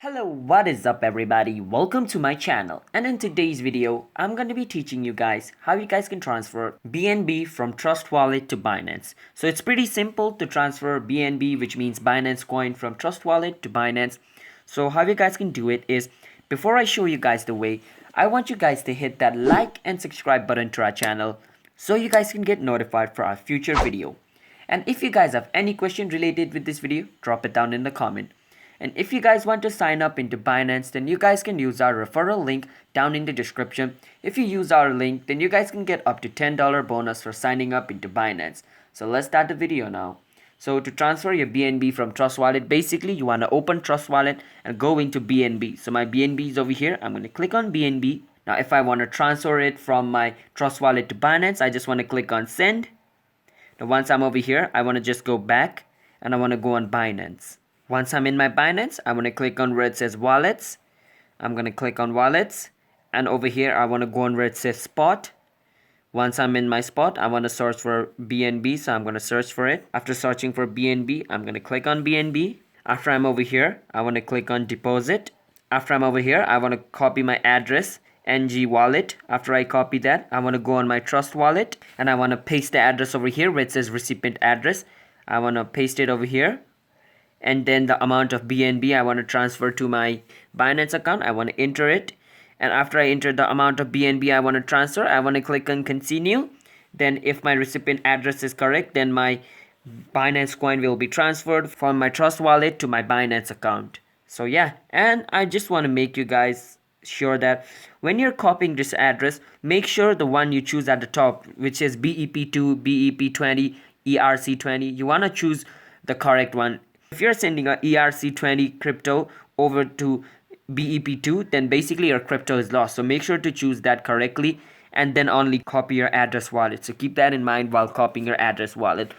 Hello, what is up everybody? Welcome to my channel, and in today's video I'm going to be teaching you guys how you guys can transfer BNB from Trust Wallet to Binance. So it's pretty simple to transfer BNB, which means Binance coin, from Trust Wallet to Binance. So how you guys can do it is, before I show you guys the way, I want you guys to hit that like and subscribe button to our channel so you guys can get notified for our future video. And if you guys have any question related with this video, drop it down in the comment. And if you guys want to sign up into Binance, then you guys can use our referral link down in the description. If you use our link, then you guys can get up to $10 bonus for signing up into Binance. So let's start the video now. So to transfer your BNB from Trust Wallet, basically you want to open Trust Wallet and go into BNB. So my BNB is over here. I'm going to click on BNB. Now if I want to transfer it from my Trust Wallet to Binance, I just want to click on send. Now once I'm over here, I want to just go back and I want to go on Binance. Once I'm in my Binance, I want to click on where it says wallets. I'm going to click on wallets. And over here, I want to go on where it says spot. Once I'm in my spot, I want to search for BNB. So I'm going to search for it. After searching for BNB, I'm going to click on BNB. After I'm over here, I want to click on deposit. After I'm over here, I want to copy my address, NG wallet. After I copy that, I want to go on my Trust Wallet. And I want to paste the address over here where it says recipient address. I want to paste it over here. And then the amount of BNB I want to transfer to my Binance account, I want to enter it. And after I enter the amount of BNB I want to transfer, I want to click on continue. Then if my recipient address is correct, then my Binance coin will be transferred from my Trust Wallet to my Binance account. So yeah, and I just want to make you guys sure that when you're copying this address, make sure the one you choose at the top, which is BEP2, BEP20, ERC20, you want to choose the correct one. If you're sending a ERC20 crypto over to BEP2, then basically your crypto is lost. So make sure to choose that correctly and then only copy your address wallet. So keep that in mind while copying your address wallet.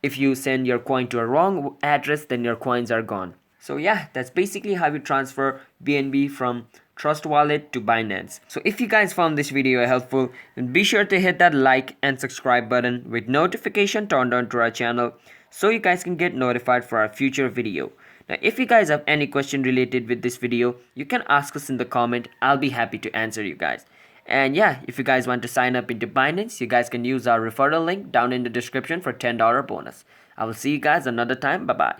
If you send your coin to a wrong address, then your coins are gone. So yeah, that's basically how you transfer BNB from Trust Wallet to Binance. So if you guys found this video helpful, then be sure to hit that like and subscribe button with notification turned on to our channel so you guys can get notified for our future video. Now if you guys have any question related with this video, you can ask us in the comment. I'll be happy to answer you guys. And yeah, if you guys want to sign up into Binance, you guys can use our referral link down in the description for $10 bonus. I will see you guys another time. Bye bye.